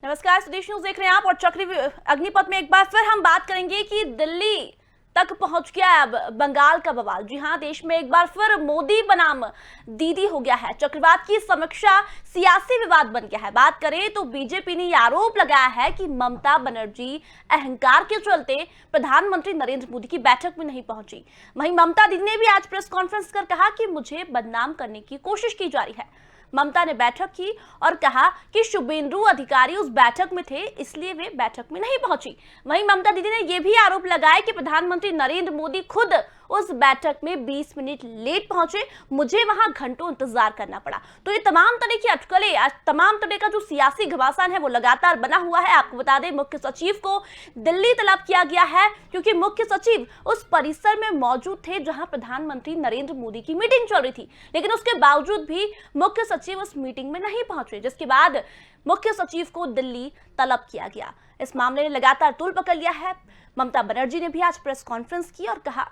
नमस्कार, स्वदेश न्यूज देख रहे हैं आप और चक्री अग्निपथ में एक बार फिर हम बात करेंगे कि दिल्ली तक पहुंच गया है अब बंगाल का बवाल। जी हां, देश में एक बार फिर मोदी बनाम दीदी हो गया है। चक्रवात की समीक्षा सियासी विवाद बन गया है। बात करें तो बीजेपी ने यह आरोप लगाया है कि ममता बनर्जी अहंकार के चलते प्रधानमंत्री नरेंद्र मोदी की बैठक में नहीं पहुंची। वहीं ममता दीदी ने भी आज प्रेस कॉन्फ्रेंस कर कहा कि मुझे बदनाम करने की कोशिश की जा रही है। ममता ने बैठक की और कहा कि शुभेंदु अधिकारी उस बैठक में थे, इसलिए वे बैठक में नहीं पहुंची। वहीं ममता दीदी ने यह भी आरोप लगाया कि प्रधानमंत्री नरेंद्र मोदी खुद उस बैठक में 20 मिनट लेट पहुंचे, मुझे वहां घंटों इंतजार करना पड़ा। तो ये तमाम तरह की अटकलें, तमाम तरह का जो सियासी घमासान है वो लगातार बना हुआ है। आपको बता दें, मुख्य सचिव को दिल्ली तलब किया गया है क्योंकि मुख्य सचिव उस परिसर में मौजूद थे जहां प्रधानमंत्री नरेंद्र मोदी की मीटिंग चल रही थी, लेकिन उसके बावजूद भी मुख्य सचिव उस मीटिंग में नहीं पहुंचे, जिसके बाद मुख्य सचिव को दिल्ली तलब किया गया। इस मामले ने लगातार तूल पकड़ लिया है। ममता बनर्जी ने भी आज प्रेस कॉन्फ्रेंस की और कहा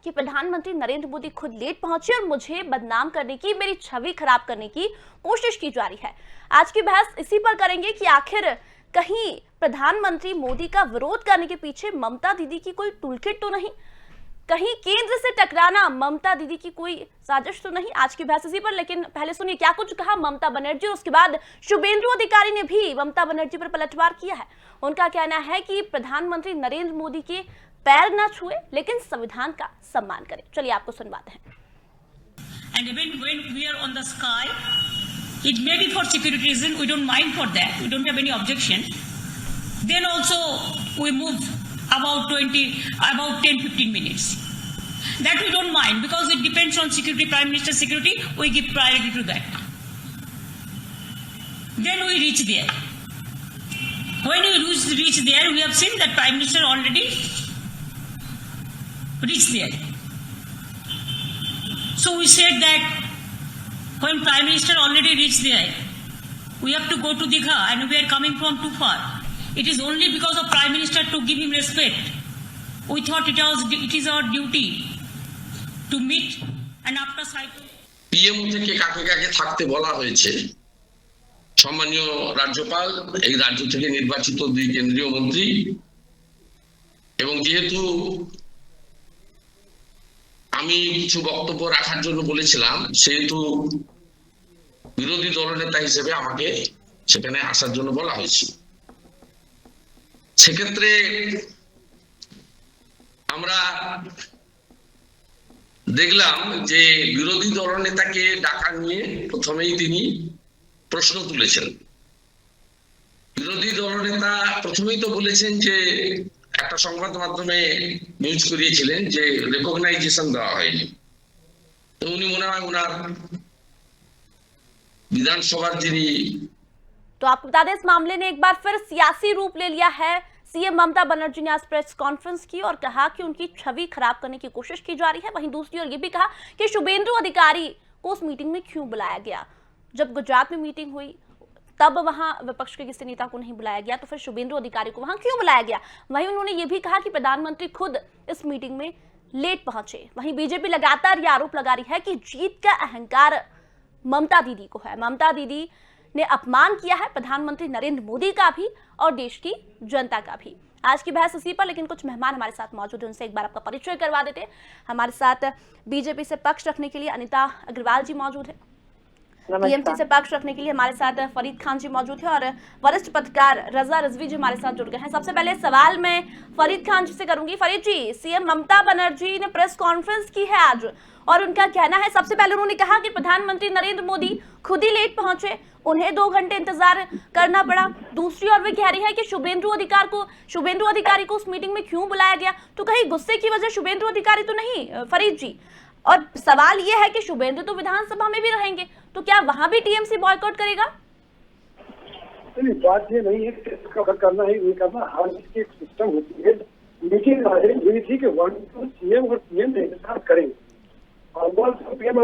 कि प्रधानमंत्री नरेंद्र मोदी खुद लेट पहुंचे और मुझे बदनाम करने की, मेरी छवि खराब करने की कोशिश की जा रही है। आज की बहस इसी पर करेंगे कि आखिर कहीं प्रधानमंत्री मोदी का विरोध करने के पीछे ममता दीदी की कोई टूलकिट तो नहीं, कहीं केंद्र से टकराना ममता दीदी की कोई साजिश तो नहीं। आज की बहस इसी पर, लेकिन पहले सुनिए क्या कुछ कहा ममता बनर्जी। उसके बाद शुभेंदु अधिकारी ने भी ममता बनर्जी पर पलटवार किया है। उनका कहना है कि प्रधानमंत्री नरेंद्र मोदी के पैर न छुए, लेकिन संविधान का सम्मान करें। चलिए आपको सुनवाते हैं। And even when we are on the sky, it may be for security reason. We don't mind for that. We don't have any objection. Then also we move about 10-15 minutes. That we don't mind because it depends on security. Prime Minister's security, we give priority to that. Then we reach there. When we reach there, we have seen that Prime Minister already reached there. So we said that when Prime Minister already reached there, we have to go to Digha and we are coming from too far. It is only because of Prime Minister to give him respect. We thought it is our duty to meet and after cycle. PM থেকে কাকে কাকে থাকতে বলা হয়েছে, সম্মানীয় রাজ্যপাল, এই রাজ্য থেকে নির্বাচিত দুই কেন্দ্রীয় মন্ত্রী, এবং যেহেতু আমি কিছু বক্তব্য রাখার জন্য বলেছিলাম, সেহেতু বিরোধী দলনেতা হিসেবে আমাকে সেখানে আসার জন্য বলা হয়েছিল। সেক্ষেত্রে আমরা দেখলাম যে বিরোধী দলনেতাকে ডাকা নিয়ে প্রথমেই তিনি প্রশ্ন তুলেছেন। বিরোধী দলনেতা প্রথমেই তো বলেছেন যে একটা সংবাদ মাধ্যমে নিউজ করিয়েছিলেন যে রেকগনাইজেশন দেওয়া হয়নি। তো উনি মনে হয় ওনার विधानसभा যিনি। तो आपको बता दें, इस मामले ने एक बार फिर सियासी रूप ले लिया है। सीएम ममता बनर्जी ने आज प्रेस कॉन्फ्रेंस की और कहा कि उनकी छवि खराब करने की कोशिश की जा रही है। वहीं दूसरी ओर ये भी कहा कि शुभेंदु अधिकारी को उस मीटिंग में क्यों बुलाया गया। जब गुजरात में मीटिंग हुई तब वहां विपक्ष के किसी नेता को नहीं बुलाया गया, तो फिर शुभेंदु अधिकारी को वहां क्यों बुलाया गया। वहीं उन्होंने ये भी कहा कि प्रधानमंत्री खुद इस मीटिंग में लेट पहुंचे। वहीं बीजेपी लगातार यह आरोप लगा रही है कि जीत का अहंकार ममता दीदी को है। ममता दीदी ने अपमान किया है प्रधानमंत्री नरेंद्र मोदी का भी और देश की जनता का भी। आज की बहस इसी पर, लेकिन कुछ मेहमान हमारे साथ मौजूद हैं, उनसे एक बार आपका परिचय करवा देते हैं। हमारे साथ बीजेपी से पक्ष रखने के लिए अनिता अग्रवाल जी मौजूद है, टीएमसी से पक्ष रखने के लिए हमारे साथ फरीद खान जी मौजूद है और वरिष्ठ पत्रकार रजा रिजवी जी हमारे साथ जुड़ गए हैं। सबसे पहले सवाल मैं फरीद खान जी से करूंगी। फरीद जी, सीएम ममता बनर्जी ने प्रेस कॉन्फ्रेंस की है आज और उनका कहना है, सबसे पहले उन्होंने कहा कि प्रधानमंत्री नरेंद्र मोदी खुद ही लेट पहुंचे, उन्हें 2 घंटे इंतजार करना पड़ा। दूसरी ओर वे कह रही है कि शुभेंदु अधिकारी को उस मीटिंग में क्यों बुलाया गया। तो कहीं गुस्से की वजह शुभेंदु अधिकारी तो नहीं फरीद जी? और सवाल यह है कि शुभेंदु तो विधानसभा में भी रहेंगे, तो क्या वहां भी टीएमसी बॉयकॉट करेगा? बात ये नहीं है कि कवर करना ही नहीं करना, हर चीज की एक सिस्टम होती है। मीटिंग हुई थी कि सीएम और पीएम एक साथ करेंगे और पीएम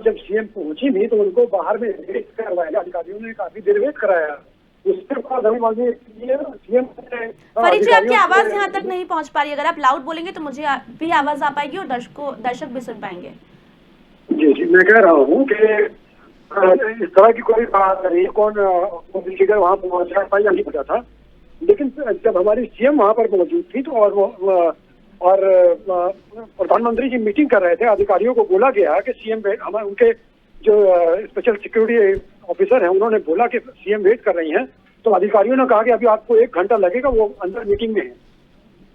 जब सीएम पहुंची नहीं तो उनको बाहर में वेट करवाया, अधिकारियों ने काफी देर वेट कराया। उसके बाद सीएम फरीद जी, आपकी आवाज यहाँ तक नहीं पहुंच पा रही, अगर आप लाउड बोलेंगे तो मुझे भी आवाज आ पाएगी और दर्शक भी सुन पाएंगे। जी, मैं कह रहा हूँ कि इस तरह की कोई बात नहीं, कौन लीडर वहाँ पहुँचा था या नहीं पता था। लेकिन जब हमारी सीएम वहाँ पर मौजूद थी तो और प्रधानमंत्री जी मीटिंग कर रहे थे, अधिकारियों को बोला गया कि सीएम हमारे उनके जो स्पेशल सिक्योरिटी ऑफिसर हैं उन्होंने बोला कि सीएम वेट कर रही हैं, तो अधिकारियों ने कहा कि अभी आपको 1 घंटा लगेगा, वो अंदर मीटिंग में है।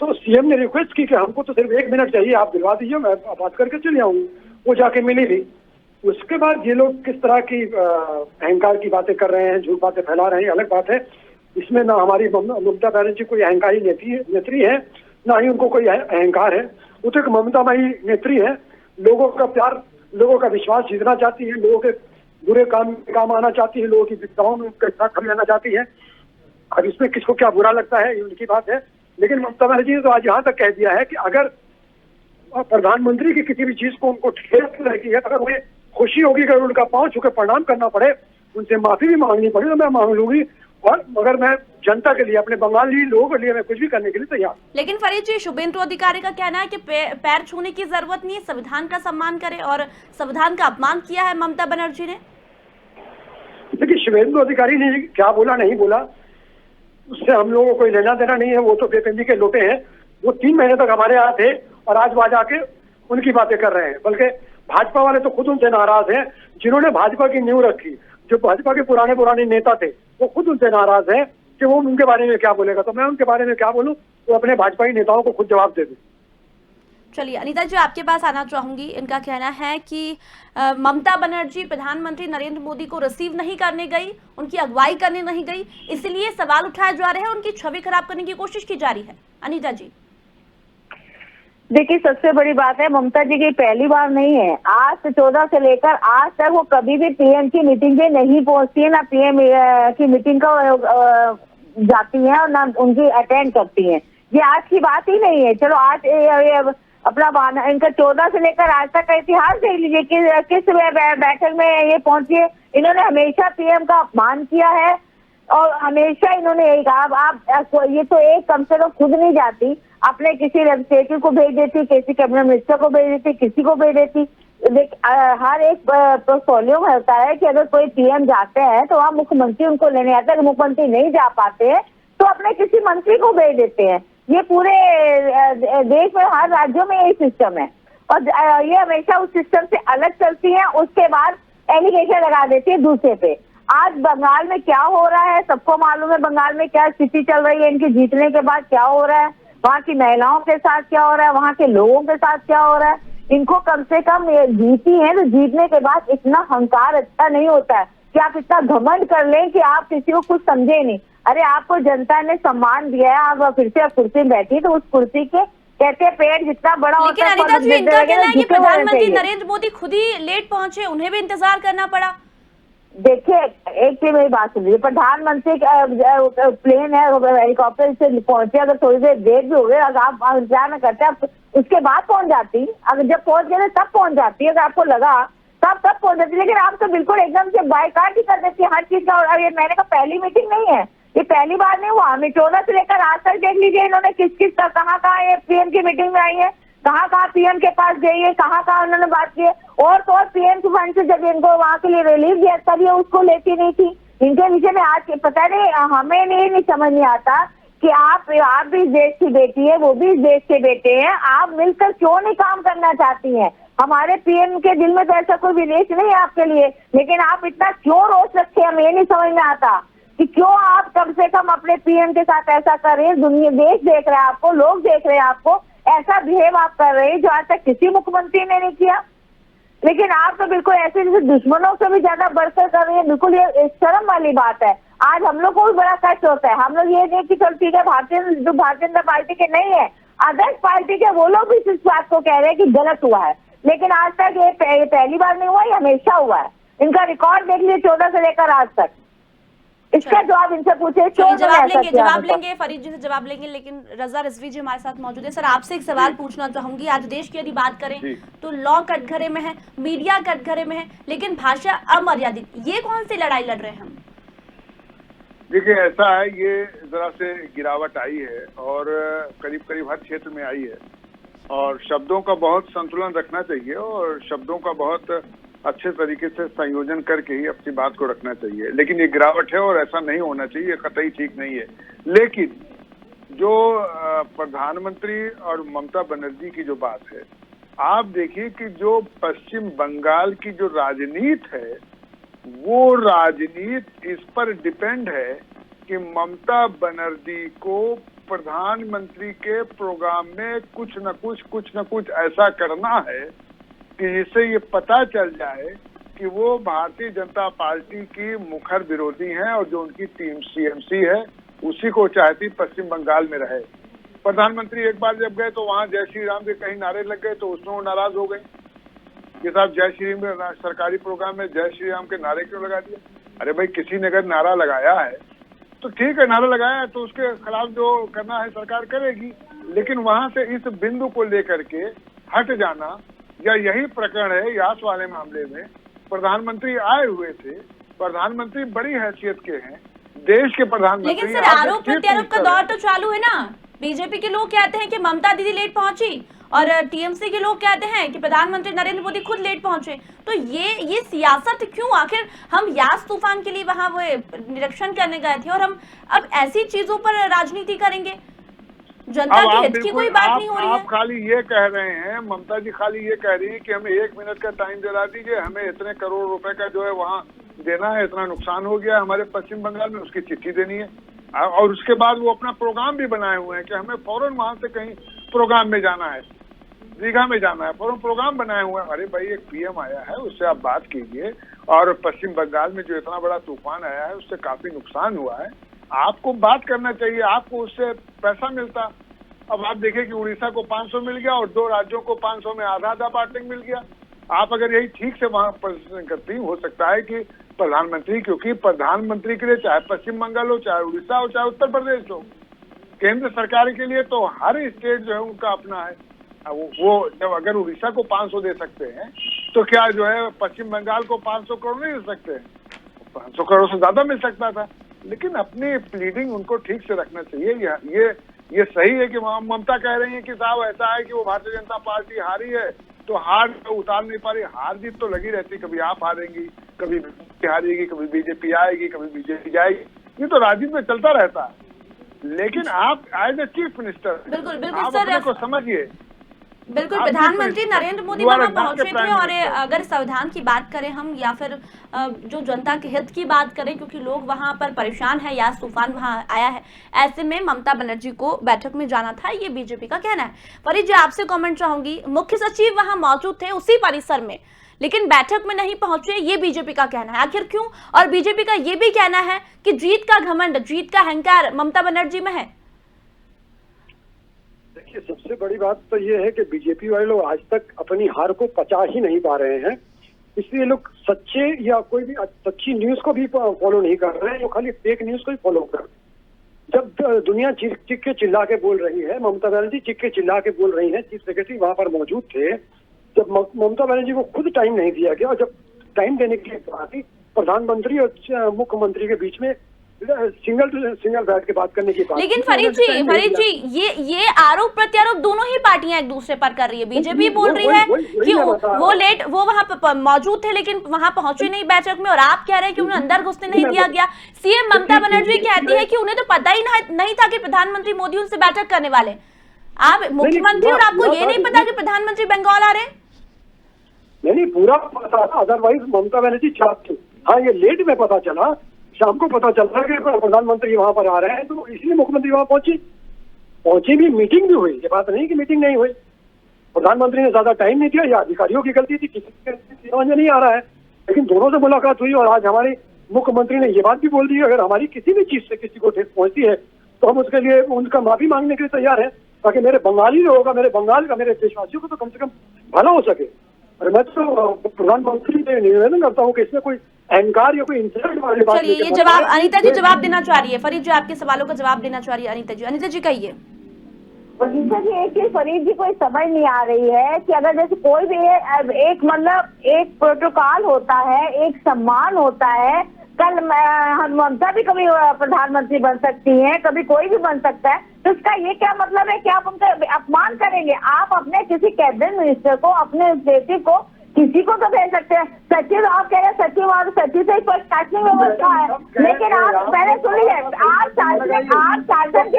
तो सीएम ने रिक्वेस्ट की कि हमको तो सिर्फ 1 मिनट चाहिए, आप दिलवा दीजिए, मैं बात करके चले आऊंगी। वो जाके मिली भी। उसके बाद ये लोग किस तरह की अहंकार की बातें कर रहे हैं, झूठ बातें फैला रहे हैं, अलग बात है। इसमें ना हमारी ममता बनर्जी कोई अहंकारी नेत्री है, ना ही उनको कोई अहंकार है। वो तो एक ममतामयी नेत्री है, लोगों का प्यार, लोगों का विश्वास जीतना चाहती है, लोगों के बुरे काम आना चाहती है, लोगों की विपदाओं में उनके साथ खड़े रहना चाहती है। अब इसमें किसको क्या बुरा लगता है ये उनकी बात है, लेकिन ममता बनर्जी ने तो आज यहाँ तक कह दिया है कि अगर प्रधानमंत्री की किसी भी चीज को उनको ठेस लगी है, अगर उन्हें खुशी होगी, अगर उनका पांव छूकर प्रणाम करना पड़े, उनसे माफी भी मांगनी पड़े तो मैं मांग लूंगी। और मगर मैं जनता के लिए, अपने बंगाली लोगों के लिए मैं कुछ भी करने के लिए तैयार। लेकिन फरीद जी, शुभेंदु अधिकारी का कहना है कि पैर छूने की जरूरत नहीं है, संविधान का सम्मान करे, और संविधान का अपमान किया है ममता बनर्जी ने। देखिए, शुभेंदु अधिकारी ने क्या बोला नहीं बोला उससे हम लोगों को कोई लेना देना नहीं है। वो तो बेतंजी के लोटे हैं। वो 3 महीने तक हमारे यहाँ थे और आज वहां जाके उनकी बातें कर रहे हैं। बल्कि भाजपा वाले तो खुद उनसे नाराज हैं, जिन्होंने भाजपा की नींव रखी। जो भाजपा के पुराने नेता थे वो खुद उनसे नाराज हैं कि वो उनके बारे में क्या बोलेगा। तो मैं उनके बारे में क्या बोलूं, वो अपने भाजपाई नेताओं को खुद जवाब दे दें। चलिए अनीता जी, आपके पास आना चाहूंगी। इनका कहना है कि ममता बनर्जी प्रधानमंत्री नरेंद्र मोदी को रिसीव नहीं करने गई, उनकी अगुवाई करने नहीं गई, इसलिए सवाल उठाए जा रहे हैं, उनकी छवि खराब करने की कोशिश की जा रही है। अनीता जी, देखिए, सबसे बड़ी बात है, ममता जी की पहली बार नहीं है। आज से 14 से लेकर आज तक वो कभी भी पीएम की मीटिंग पे नहीं पहुंचती है, ना पीएम की मीटिंग को जाती है और ना उनकी अटेंड करती हैं। ये आज की बात ही नहीं है। चलो आज अपना बहाना, इनका 14 से लेकर आज तक का इतिहास देख लीजिए कि किस बैठक में ये पहुंची है। इन्होंने हमेशा पीएम का अपमान किया है और हमेशा इन्होंने यही कहा। आप ये तो एक कम से कम खुद नहीं जाती, अपने किसी लेजिस्लेटिव को भेज देती, किसी कैबिनेट मिनिस्टर को भेज देती, किसी को भेज देती। हर एक पोर्टफोलियो में होता है कि अगर कोई पीएम जाते हैं तो वहाँ मुख्यमंत्री उनको लेने आता है। अगर मुख्यमंत्री नहीं जा पाते हैं तो अपने किसी मंत्री को भेज देते हैं। ये पूरे देश में हर राज्यों में यही सिस्टम है और ये हमेशा उस सिस्टम से अलग चलती है। उसके बाद एलिगेशन लगा देती है दूसरे पे। आज बंगाल में क्या हो रहा है सबको मालूम है। बंगाल में क्या स्थिति चल रही है, इनके जीतने के बाद क्या हो रहा है, वहाँ की महिलाओं के साथ क्या हो रहा है, वहाँ के लोगों के साथ क्या हो रहा है। इनको कम से कम जीती है तो जीतने के बाद इतना अहंकार अच्छा नहीं होता है कि आप इतना घमंड कर लें कि आप किसी को कुछ समझे नहीं। अरे आपको जनता ने सम्मान दिया है, आप फिर से कुर्सी में बैठी, तो उस कुर्सी के कहते हैं पेड़ जितना बड़ा होता लेकिन है। अनीता जी, इनका कहना है कि प्रधानमंत्री नरेंद्र मोदी खुद ही लेट पहुंचे, उन्हें भी इंतजार करना पड़ा। देखिए, एक चीज मेरी बात सुनिए, प्रधानमंत्री प्लेन है, हेलीकॉप्टर से पहुंचे, अगर थोड़ी देर देर भी हो गई, अगर आप इंतजार न करते आप उसके बाद पहुंच जाती। अगर जब पहुंच गए तब पहुंच जाती, अगर आपको लगा तब पहुंच जाती। लेकिन आप तो बिल्कुल एकदम से बायकाट ही कर देती हर चीज का। और ये मैंने कहा पहली मीटिंग नहीं है, ये पहली बार नहीं हुआ। हमें 14 से लेकर आज तक देख लीजिए इन्होंने किस का कहाँ ये पीएम की मीटिंग में आई है, कहाँ पीएम के पास गई है, कहाँ उन्होंने बात की है। और तो और पीएम के फंड से जब इनको वहाँ के लिए रिलीफ दिया तभी उसको लेती नहीं थी। इनके विषय में आज पता नहीं, हमें नहीं समझ नहीं आता कि आप भी इस देश की बेटी है, वो भी इस देश के बेटे हैं, आप मिलकर क्यों नहीं काम करना चाहती हैं। हमारे पीएम के दिल में तो ऐसा कोई विदेश नहीं है आपके लिए, लेकिन आप इतना क्यों रोष रखे, हमें ये नहीं समझ में आता कि क्यों आप कम से कम अपने पीएम के साथ ऐसा कर रहे हैं। दुनिया देश देख रहा है आपको, लोग देख रहे हैं आपको, ऐसा बिहेव आप कर रहे हैं जो आज तक किसी मुख्यमंत्री ने नहीं किया। लेकिन आप तो बिल्कुल ऐसे जैसे दुश्मनों से भी ज्यादा बढ़कर कर रहे हैं। बिल्कुल ये शर्म वाली बात है। आज हम लोग को भी बड़ा कष्ट होता है। हम लोग ये नहीं कि चल ठीक है, भारतीय जनता पार्टी के नहीं है, अदर्स पार्टी के वो लोग भी इस बात को कह रहे हैं कि गलत हुआ है। लेकिन आज तक ये पहली बार नहीं हुआ, ये हमेशा हुआ है। इनका रिकॉर्ड देख लीजिए 14 से लेकर आज तक। इसका जवाब इनसे पूछे, जवाब लेंगे फरीद जी से जवाब लेंगे। लेकिन रजा रिजवी जी हमारे साथ मौजूद है। सर, आपसे एक सवाल पूछना चाहूंगी। आज देश की यदि बात करें तो लॉ कटघरे में है, मीडिया कटघरे में है, लेकिन भाषा अमर्यादित। ये कौन सी लड़ाई लड़ रहे हैं हम? देखिए, ऐसा है, ये जरा से गिरावट आई है और करीब हर क्षेत्र में आई है। और शब्दों का बहुत संतुलन रखना चाहिए और शब्दों का बहुत अच्छे तरीके से संयोजन करके ही अपनी बात को रखना चाहिए। लेकिन ये गिरावट है और ऐसा नहीं होना चाहिए, ये कतई ठीक नहीं है। लेकिन जो प्रधानमंत्री और ममता बनर्जी की जो बात है, आप देखिए कि जो पश्चिम बंगाल की जो राजनीति है, वो राजनीति इस पर डिपेंड है कि ममता बनर्जी को प्रधानमंत्री के प्रोग्राम में कुछ न कुछ ऐसा करना है कि जिससे ये पता चल जाए कि वो भारतीय जनता पार्टी की मुखर विरोधी हैं और जो उनकी टीम सीएमसी है उसी को चाहती पश्चिम बंगाल में रहे। प्रधानमंत्री एक बार जब गए तो वहां जय श्री राम के कहीं नारे लग गए तो उसमें वो नाराज हो गए कि साहब जय श्री राम सरकारी प्रोग्राम में जय श्री राम के नारे क्यों लगा दिया। अरे भाई, किसी ने अगर नारा लगाया है तो ठीक है, नारा लगाया है तो उसके खिलाफ जो करना है सरकार करेगी। लेकिन वहां से इस बिंदु को लेकर के हट जाना, या यही प्रकरण है यास वाले मामले में, प्रधानमंत्री आए हुए थे, प्रधानमंत्री बड़ी हैसियत के हैं, देश के प्रधानमंत्री। लेकिन सर, आरोप प्रत्यारोप का दौर तो चालू है ना। बीजेपी के लोग कहते हैं कि ममता दीदी लेट पहुंची और टीएमसी के लोग कहते हैं कि प्रधानमंत्री नरेंद्र मोदी खुद लेट पहुंचे। तो ये सियासत क्यों? आखिर हम यास तूफान के लिए वहां वो निरीक्षण करने गए थे और हम अब ऐसी चीजों पर राजनीति करेंगे? जनता के हित की कोई बात नहीं हो रही है। आप खाली ये कह रहे हैं, ममता जी खाली ये कह रही है कि हमें 1 मिनट का टाइम दिला दीजिए, हमें इतने करोड़ रुपए का जो है वहाँ देना है, इतना नुकसान हो गया हमारे पश्चिम बंगाल में, उसकी चिट्ठी देनी है। और उसके बाद वो अपना प्रोग्राम भी बनाए हुए हैं कि हमें फौरन वहां से कहीं प्रोग्राम में जाना है, दीघा में जाना है, फौरन प्रोग्राम बनाए हुए हैं। अरे भाई, एक पीएम आया है, उससे आप बात कीजिए। और पश्चिम बंगाल में जो इतना बड़ा तूफान आया है उससे काफी नुकसान हुआ है, आपको बात करना चाहिए, आपको उससे पैसा मिलता। अब आप देखिए कि उड़ीसा को 500 मिल गया और 2 राज्यों को 500 में आधा पार्टिंग मिल गया। आप अगर यही ठीक से वहां प्रदर्शन करती, हो सकता है कि प्रधानमंत्री, क्योंकि प्रधानमंत्री के लिए चाहे पश्चिम बंगाल हो, चाहे उड़ीसा हो, चाहे उत्तर प्रदेश हो, केंद्र सरकार के लिए तो हर स्टेट जो है उनका अपना है। वो जब अगर उड़ीसा को 500 दे सकते हैं तो क्या जो है पश्चिम बंगाल को 500 करोड़ नहीं दे सकते हैं? 500 करोड़ से ज्यादा मिल सकता था। लेकिन अपनी प्लीडिंग उनको ठीक से रखना चाहिए। ये सही है कि ममता कह रही है कि साहब ऐसा है कि वो भारतीय जनता पार्टी हारी है तो हार तो उतार नहीं पा रही। हार जीत तो लगी रहती, कभी आप हारेंगी, कभी बीजेपी हारेगी, कभी बीजेपी आएगी, कभी बीजेपी जाएगी, ये तो राजनीति में चलता रहता है। लेकिन आप एज ए चीफ मिनिस्टर बिल्कुल आप अपने को समझिए। बिल्कुल, प्रधानमंत्री नरेंद्र मोदी वहां पहुंचे थे। और अगर संविधान की बात करें हम, या फिर जो जनता के हित की बात करें, क्योंकि लोग वहां पर परेशान है, यास तूफान वहां आया है, ऐसे में ममता बनर्जी को बैठक में जाना था, ये बीजेपी का कहना है। फरीद जी, आपसे कमेंट चाहूंगी, मुख्य सचिव वहां मौजूद थे उसी परिसर में, लेकिन बैठक में नहीं पहुंचे, ये बीजेपी का कहना है। आखिर क्यों? और बीजेपी का ये भी कहना है कि जीत का घमंड, जीत का अहंकार ममता बनर्जी में है। देखिए, सबसे बड़ी बात तो ये है कि बीजेपी वाले लोग आज तक अपनी हार को पचा ही नहीं पा रहे हैं, इसलिए लोग सच्चे या कोई भी अच्छी न्यूज को भी फॉलो नहीं कर रहे हैं, वो खाली फेक न्यूज को ही फॉलो कर रहे हैं। जब दुनिया चिक के चिल्ला के बोल रही है, ममता बनर्जी चिक के चिल्ला के बोल रही है, चीफ सेक्रेटरी वहां पर मौजूद थे, जब ममता बनर्जी को खुद टाइम नहीं दिया गया, और जब टाइम देने की बात प्रधानमंत्री और मुख्यमंत्री के बीच में सिंगल बैठ के बात करने की बात। लेकिन फरीद जी ये आरोप प्रत्यारोप दोनों ही पार्टियां एक दूसरे पर कर रही है। बीजेपी बोल रही है कि वो वहां पर मौजूद थे लेकिन वहां पहुंचे नहीं बैठक में, और आप कह रहे हैं कि उन्हें अंदर घुसने नहीं दिया गया। सीएम ममता बनर्जी कहती है कि उन्हें तो पता ही नहीं था कि प्रधानमंत्री मोदी उनसे बैठक करने वाले। आप मुख्यमंत्री और आपको ये नहीं पता कि प्रधानमंत्री बंगाल आ रहे? नहीं, पूरा पता था, अदरवाइज ममता बनर्जी चाहती। हाँ, ये लेट में पता चला, शाम को पता चल रहा है कि प्रधानमंत्री वहां पर आ रहे हैं, तो इसलिए मुख्यमंत्री वहां पहुंची भी, मीटिंग भी हुई। ये बात नहीं कि मीटिंग नहीं हुई, प्रधानमंत्री ने ज्यादा टाइम नहीं दिया, या अधिकारियों की गलती थी, किसी समझ में नहीं आ रहा है। लेकिन दोनों से मुलाकात हुई और आज हमारे मुख्यमंत्री ने ये बात भी बोल दी, अगर हमारी किसी भी चीज से किसी को ठेस पहुंचती है तो हम उसके लिए उनका माफी मांगने के लिए तैयार है, ताकि मेरे बंगाली लोगों का, मेरे बंगाल का, मेरे देशवासियों को तो कम से कम भला हो सके। और मैं तो प्रधानमंत्री से निवेदन करता हूँ कि इसमें कोई अहंकार या कोई इंसल्ट वाली बात। चलिए, ये जवाब अनीता जी जवाब देना चाह रही है। फरीद जी, आपके सवालों का जवाब देना चाह रही है अनीता जी कहिए। अनीता जी, एक चीज फरीद जी कोई समझ नहीं आ रही है कि अगर जैसे कोई भी एक मतलब एक प्रोटोकॉल होता है, एक सम्मान होता है। कल ममता भी कभी प्रधानमंत्री बन सकती हैं, कभी कोई भी बन सकता है, तो इसका ये क्या मतलब है कि आप उनका अपमान करेंगे? आप अपने किसी कैबिनेट मिनिस्टर को, अपने बेटे को किसी को तो भेज सकते हैं। सचिव आप कह रहे हैं सचिव और सचिव से प्रशासनिक व्यवस्था है, लेकिन आप पहले सुनिए, आप शासन की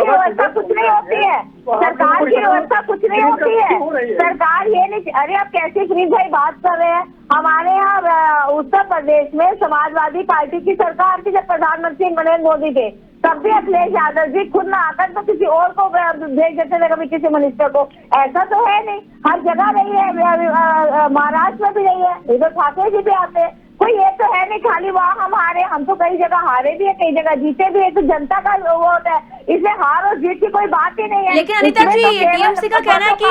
व्यवस्था कुछ नहीं होती है, सरकार की व्यवस्था कुछ नहीं होती है। सरकार ये नहीं, अरे आप कैसे फ्रीज भाई बात कर रहे हैं। हमारे यहाँ उत्तर प्रदेश में समाजवादी पार्टी की सरकार थी जब प्रधानमंत्री नरेंद्र मोदी थे, तब भी अखिलेश यादव जी खुद ना आकर तो किसी और को भेज देते थे, कभी किसी मिनिस्टर को। ऐसा तो है नहीं, हर जगह रही है, महाराष्ट्र में भी रही है, इधर ठाकरे जी भी आते हैं। कोई ये तो है नहीं खाली वहाँ हम हारे, हम तो कई जगह हारे भी है, कई जगह जीते भी है, तो जनता का वो होता है, इसमें हार और जीत की कोई बात ही नहीं है। लेकिन अनिता जी, टीएमसी का कहना है कि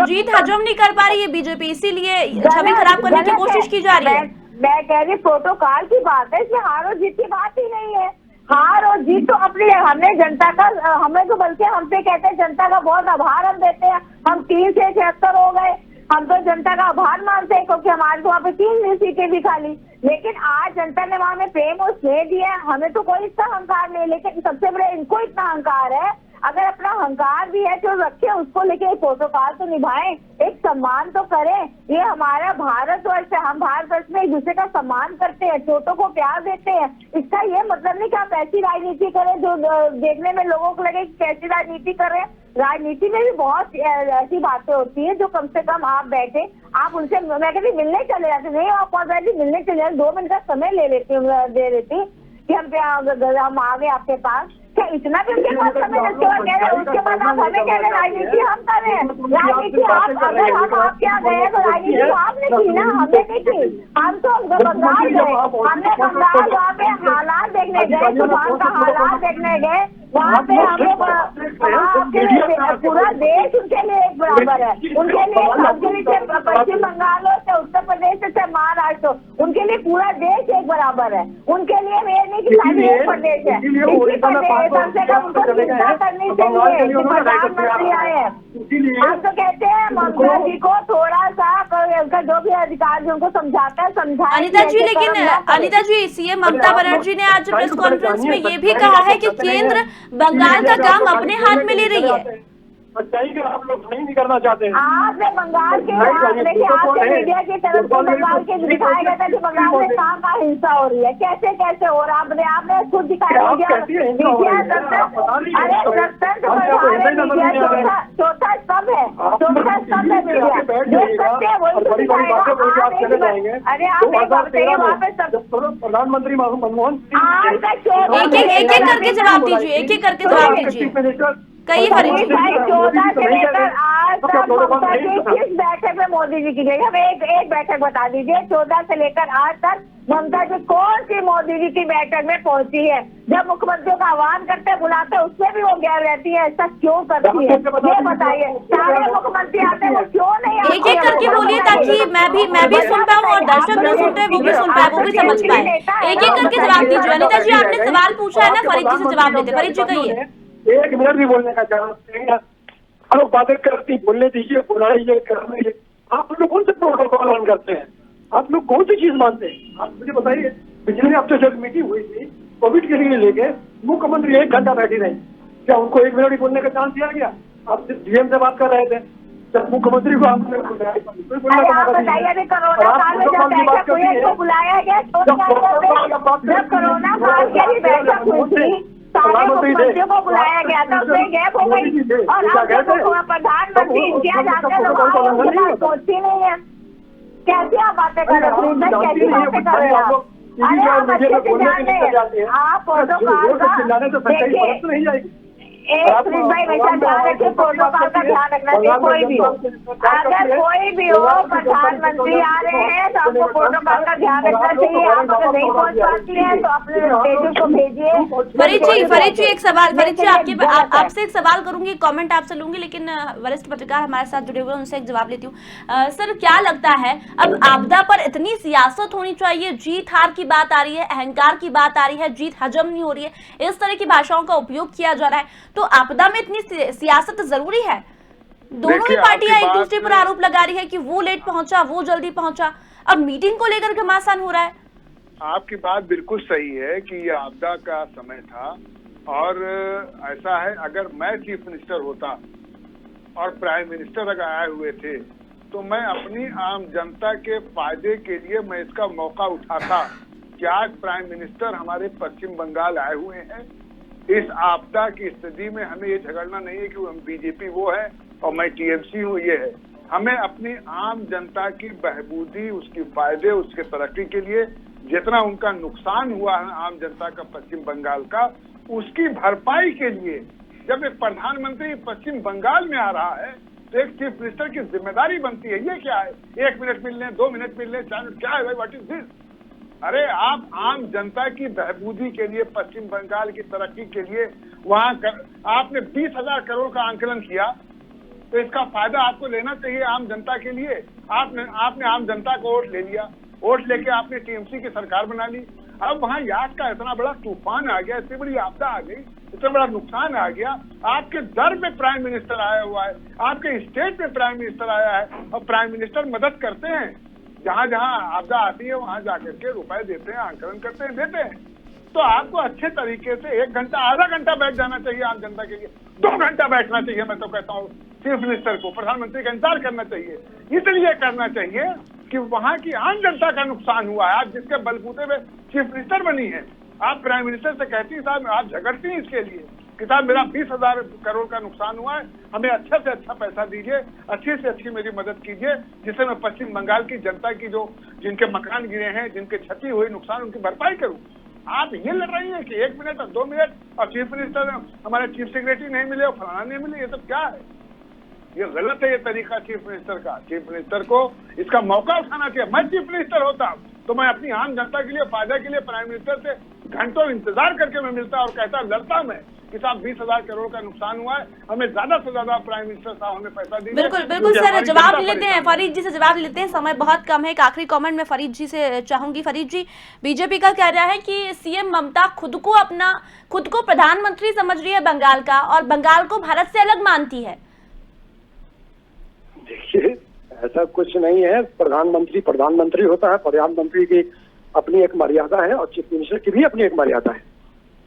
जीत हजम नहीं कर पा रही है बीजेपी, इसीलिए छवि खराब करने की कोशिश की जा रही है। मैं कह रही प्रोटोकॉल की बात है, इसमें हार और जीत की बात ही नहीं है। हार और जीत तो अपनी है, हमने जनता का, हमें तो बल्कि हमसे कहते हैं जनता का बहुत आभार हम देते हैं। हम 3 से 76 हो गए, हम तो जनता का आभार मानते हैं क्योंकि हमारे वहाँ पे 3 सीटें भी खाली। लेकिन आज जनता ने वहाँ में प्रेम और स्नेह दिया, हमें तो कोई इतना अहंकार नहीं, लेकिन सबसे बड़े इनको इतना अहंकार है। अगर अपना अहंकार भी है तो रखे, उसको लेके एक प्रोटोकॉल तो निभाएं, एक सम्मान तो करें। ये हमारा भारतवर्ष है, हम भारतवर्ष में एक दूसरे का सम्मान करते हैं, छोटों को प्यार देते हैं। इसका ये मतलब नहीं कि आप ऐसी राजनीति करें जो देखने में लोगों को लगे कि कैसी राजनीति करें। राजनीति में भी बहुत ऐसी बातें होती है जो कम से कम आप बैठे, आप उनसे, मैं कहती मिलने चले जाते, नहीं आप मिलने चले जाते, 2 मिनट का समय ले लेती हूँ, दे देती कि हम आ गए आपके पास, क्या इतना भी उनके पास समय? उसके बाद कह रहे, उसके बाद आप हमें कह रहे राजनीति हम कर रहे हैं। राजनीति आप, अगर हम आप क्या गए तो राजनीति तो आपने की ना, हमने नहीं की। हम तो बंगाल गए, हमने बंगाल वहाँ पे हालात देखने गए, सुभान का हालात देखने गए, वहाँ पे हमें पूरा देश उनके लिए एक बराबर है। उनके लिए पश्चिम बंगाल हो चाहे उत्तर प्रदेश हो चाहे महाराष्ट्र हो, उनके लिए पूरा देश एक बराबर है। उनके लिए ये नहीं कि खाली एक प्रदेश है, कम से कम उनको चिंता करनी चाहिए। प्रधानमंत्री आए हैं, हम तो कहते हैं ममता जी को थोड़ा सा उनका जो भी अधिकार है उनको समझाता है, समझाए। अनिता जी, लेकिन अनिता जी, सीएम ममता बनर्जी ने आज प्रेस कॉन्फ्रेंस में ये भी कहा है कि केंद्र बंगाल का काम अपने हाथ में ले रही है। सच्चाई का आप लोग नहीं करना चाहते हैं। आपने बंगाल के, देखिए आपके मीडिया की तरफ से बंगाल के दिखाया गया था कि बंगाल में कहाँ हिंसा हो रही है, कैसे कैसे हो रहा है। आपने खुद दिखाया मीडिया, अरे चौथा स्तंभ है, चौथा स्तंभ है मीडिया, जो सत्य है वही तो दिखाएगा। अरे आप एक बात कहिए, वहाँ पे प्रधानमंत्री मनमोहन एक एक करके जवाब दीजिए, एक एक करके जवाब दीजिए। कई 14 से लेकर आज तक ममता जी किस बैठक में मोदी जी की गई, हमें एक बैठक बता दीजिए। 14 से लेकर आज तक ममता जी कौन सी मोदी जी की बैठक में पहुंची है? जब मुख्यमंत्रियों का आह्वान करते बुलाते उसमें भी वो गैर रहती है, ऐसा क्यों करती है ये बताइए। सारे मुख्यमंत्री आते हैं, वो क्यों नहीं आते? एक एक करके बोलिए ताकि मैं भी सुन पाऊँ और दर्शक जो सुनते हैं वो भी सुन पाए, वो भी समझ पाए। एक एक करके जवाब दीजिए। अनिता जी, आपने सवाल पूछा है ना, फरीद जी से जवाब देते। फरीद जी कहिए। 1 मिनट भी बोलने का चांस नहीं है, हम लोग बातें करती, बोलने दीजिए, बुलाइए, करने। आप लोग कौन से प्रोटोकॉल ऑन करते हैं? आप लोग कौन सी चीज मानते हैं? आप मुझे बताइए। पिछले हफ्ते जब मीटिंग हुई थी कोविड के लिए लेके, मुख्यमंत्री 1 घंटा बैठी रही, क्या उनको 1 मिनट भी बोलने का चांस दिया गया? आप सिर्फ डीएम से बात कर रहे थे, जब मुख्यमंत्री को आपने बुलाया, बुलाया गया जब कोरोना काल की बैठक हुई थी, सारे मुख्यमंत्रियों को बुलाया गया था, उसमें गैप हो गई। और अब प्रधानमंत्री इंडिया जाते हैं तो पहुंची नहीं है। कैसे आप बातें कर रहे हैं? कैसी बातें कर रहे हैं आप? अरे आप अच्छे से जान रहे हैं, आप प्रोटोकॉल का देखिए। एक भाई वैसा ध्यान रखिए, प्रोटोकॉल का ध्यान रखना चाहिए। कोई भी हो, अगर कोई भी हो, प्रधानमंत्री आ रहे हैं तो आपको प्रोटोकॉल का ध्यान रखना चाहिए। आप अगर नहीं पहुंच पाती हैं तो अपने स्टेशन को भेजिए। फरीद जी एक सवाल, फरीद जी आपसे एक सवाल करूंगी, कमेंट आपसे लूंगी, लेकिन वरिष्ठ पत्रकार हमारे साथ जुड़े हुए हैं, उनसे एक जवाब लेती हूँ। सर, क्या लगता है अब आपदा पर इतनी सियासत होनी चाहिए? जीत हार की बात आ रही है, अहंकार की बात आ रही है, जीत हजम नहीं हो रही है, इस तरह की भाषाओं का उपयोग किया जा रहा है, तो आपदा में इतनी सियासत जरूरी है? दोनों ही पार्टियां एक दूसरे पर आरोप लगा रही है कि वो लेट पहुंचा, वो जल्दी पहुंचा। अब मीटिंग को लेकर घमासान हो रहा है। आपकी बात बिल्कुल सही है कि ये आपदा का समय था, और ऐसा है, अगर मैं चीफ मिनिस्टर होता और प्राइम मिनिस्टर अगर आए हुए थे तो मैं अपनी आम जनता के फायदे के लिए मैं इसका मौका उठाता कि आज प्राइम मिनिस्टर हमारे पश्चिम बंगाल आए हुए हैं। इस आपदा की स्थिति में हमें ये झगड़ना नहीं है कि हम बीजेपी वो है और मैं टीएमसी हूँ, ये है। हमें अपनी आम जनता की बहबूदी, उसकी फायदे, उसके तरक्की के लिए जितना उनका नुकसान हुआ है आम जनता का पश्चिम बंगाल का, उसकी भरपाई के लिए जब एक प्रधानमंत्री पश्चिम बंगाल में आ रहा है तो एक चीफ मिनिस्टर की जिम्मेदारी बनती है। ये क्या है, 1 मिनट मिल लें, 2 मिनट मिल लें, 4 मिनट, क्या है भाई, व्हाट इज दिस? अरे आप आम जनता की बहबूदी के लिए, पश्चिम बंगाल की तरक्की के लिए वहां आपने 20,000 करोड़ का आंकलन किया, तो इसका फायदा आपको लेना चाहिए आम जनता के लिए। आपने आम जनता को वोट ले लिया, वोट लेके आपने टीएमसी की सरकार बना ली। अब वहां याद का इतना बड़ा तूफान आ गया, इतनी बड़ी आपदा आ गई, इतना बड़ा नुकसान आ गया, आपके दर में प्राइम मिनिस्टर आया हुआ है, आपके स्टेट में प्राइम मिनिस्टर आया है, और प्राइम मिनिस्टर मदद करते हैं। जहां जहां आपदा आती है वहां जाकर के रुपए देते हैं, आंकलन करते हैं, देते हैं। तो आपको अच्छे तरीके से 1 घंटा, आधा घंटा बैठ जाना चाहिए आम जनता के लिए, 2 घंटा बैठना चाहिए। मैं तो कहता हूँ चीफ मिनिस्टर को, प्रधानमंत्री का इंतजार करना चाहिए। इसलिए करना चाहिए कि वहां की आम जनता का नुकसान हुआ है। आप जिसके बलबूते में चीफ मिनिस्टर बनी है, आप प्राइम मिनिस्टर से कहती हैं साहब, आप झगड़ती हैं इसके लिए कि साहब मेरा 20,000 करोड़ का नुकसान हुआ है, हमें अच्छा से अच्छा पैसा दीजिए, अच्छी से अच्छी मेरी मदद कीजिए, जिससे मैं पश्चिम बंगाल की जनता की जो जिनके मकान गिरे हैं, जिनके क्षति हुई, नुकसान, उनकी भरपाई करूं। आप ये लड़ रही है कि 1 मिनट और 2 मिनट और चीफ मिनिस्टर, हमारे चीफ सेक्रेटरी नहीं मिले और फलाना नहीं मिले, ये सब क्या है? ये गलत है ये तरीका चीफ मिनिस्टर का। चीफ मिनिस्टर को इसका मौका उठाना चाहिए। मैं चीफ मिनिस्टर होता तो मैं अपनी आम जनता के लिए, फायदा के लिए प्राइम मिनिस्टर से घंटों इंतजार करके मैं मिलता और कहता, लड़ता मैं कि साहब 20,000 करोड़ का नुकसान हुआ है, हमें ज्यादा से ज्यादा प्राइम मिनिस्टर साहब हमें पैसा दीजिए। बिल्कुल बिल्कुल सर, जवाब लेते हैं, फरीद जी से जवाब लेते हैं, समय बहुत कम है। एक आखिरी कमेंट मैं फरीद जी से चाहूंगी। फरीद जी, बीजेपी का कह रहा है कि सीएम ममता खुद को प्रधानमंत्री समझ रही है बंगाल का, और बंगाल को भारत से अलग मानती है। देखिए, ऐसा कुछ नहीं है। प्रधानमंत्री होता है, प्रधानमंत्री की अपनी एक मर्यादा है और चीफ मिनिस्टर की भी अपनी एक मर्यादा है।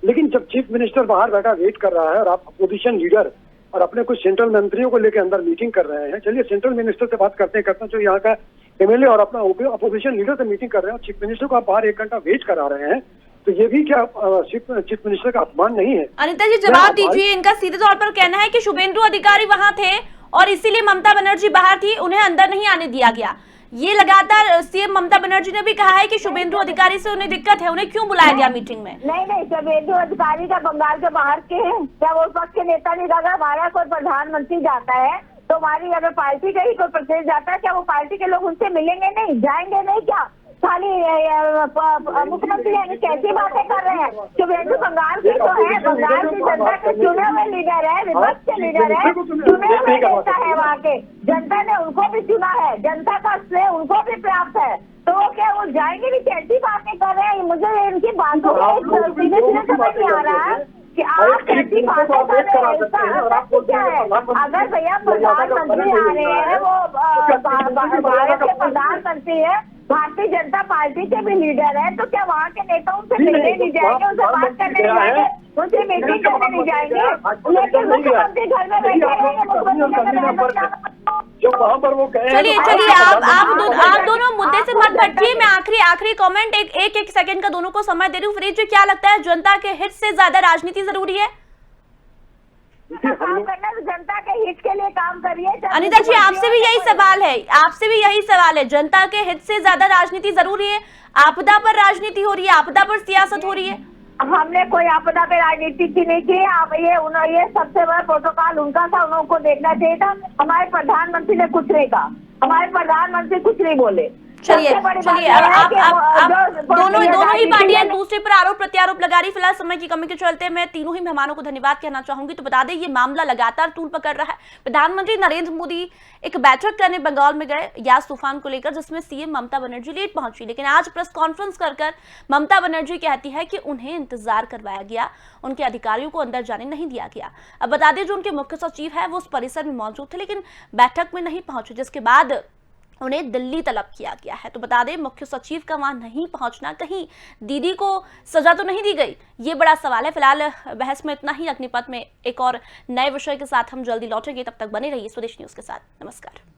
लेकिन जब चीफ मिनिस्टर बाहर बैठा वेट कर रहा है और आप अपोजिशन लीडर और अपने कुछ सेंट्रल मंत्रियों को लेकर अंदर मीटिंग कर रहे हैं, चलिए सेंट्रल मिनिस्टर से बात करते जो यहाँ का एमएलए और अपना अपोजिशन लीडर से मीटिंग कर रहे हैं, और चीफ मिनिस्टर को आप बाहर 1 घंटा वेट करा रहे हैं, तो ये भी क्या चीफ मिनिस्टर का अपमान नहीं है? अनिता जी जवाब दीजिए। इनका सीधे तौर पर कहना है कि शुभेंदु अधिकारी वहां थे और इसीलिए ममता बनर्जी बाहर थी, उन्हें अंदर नहीं आने दिया गया। ये लगातार सीएम ममता बनर्जी ने भी कहा है कि शुभेंदु अधिकारी से उन्हें दिक्कत है, उन्हें क्यों बुलाया गया मीटिंग में? नहीं, शुभेंदु अधिकारी का बंगाल के बाहर के हैं क्या? वो पक्ष के नेता नहीं? अगर हमारा कोई प्रधानमंत्री जाता है तो हमारी अगर पार्टी का ही कोई प्रतिनिधि जाता है, क्या वो पार्टी के लोग उनसे मिलेंगे नहीं, जाएंगे नहीं क्या? खाली मुख्यमंत्री यानी कैसी बातें कर रहे हैं? शुभेंदु बंगाल की तो है, बंगाल की जनता के चुने हुए लीडर है, विपक्ष के लीडर है, चुने हुए नेता है, वहाँ के जनता ने उनको भी चुना है, जनता का श्रेय उनको भी प्राप्त है, तो वो क्या वो जाएंगे भी? कैसी बातें कर रहे हैं? मुझे इनकी बातों में सीधे समझ नहीं आ रहा है कि आप कैसी बातें कर रहे हैं। इसका क्या है? अगर भैया प्रधानमंत्री आ रहे हैं, वो भारत के प्रधानमंत्री है, भारतीय जनता पार्टी के भी लीडर है, तो क्या वहाँ के नेता उनसे मिलने नहीं जाएंगे, उनसे बात करने नहीं जाएंगे, उनसे मीटिंग करने नहीं जाएंगे? लेकिन मुख्यमंत्री घर में बैठे रहेंगे। चलिए आप दोनों मुद्दे से मत हटिए। मैं आखिरी कमेंट एक सेकंड का दोनों को समय दे रही हूँ। फरीद जी, क्या लगता है जनता के हित से ज्यादा राजनीति जरूरी है? काम करना तो जनता के हित के लिए काम करिए। अनिता जी, आपसे भी यही सवाल है, जनता के हित से ज्यादा राजनीति जरूरी है? आपदा पर राजनीति हो रही है, आपदा पर सियासत हो रही है। हमने कोई आपदा पे राजनीति की नहीं की। आप ये सबसे बड़ा प्रोटोकॉल उनका था, उनको देखना चाहिए था। हमारे प्रधानमंत्री ने कुछ नहीं कहा, हमारे प्रधानमंत्री कुछ नहीं बोले। चलिए आप दोनों ही पार्टियां दूसरे पर आरोप प्रत्यारोप लगा रही। फिलहाल समय की कमी के चलते मैं तीनों ही मेहमानों को धन्यवाद कहना चाहूंगी। तो बता दें, ये मामला लगातार तूल पकड़ रहा है। प्रधानमंत्री नरेंद्र मोदी एक बैठक करने बंगाल में गए यास तूफान को लेकर, जिसमें सीएम ममता बनर्जी लेट पहुंची, लेकिन आज प्रेस कॉन्फ्रेंस कर ममता बनर्जी कहती है कि उन्हें इंतजार करवाया गया, उनके अधिकारियों को अंदर जाने नहीं दिया गया। अब बता दें, जो उनके मुख्य सचिव है वो उस परिसर में मौजूद थे, लेकिन बैठक में नहीं पहुंचे, जिसके बाद उन्हें दिल्ली तलब किया गया है। तो बता दें, मुख्य सचिव का वहां नहीं पहुंचना, कहीं दीदी को सजा तो नहीं दी गई? ये बड़ा सवाल है। फिलहाल बहस में इतना ही। अग्निपथ में एक और नए विषय के साथ हम जल्दी लौटेंगे, तब तक बने रहिए स्वदेश न्यूज के साथ। नमस्कार।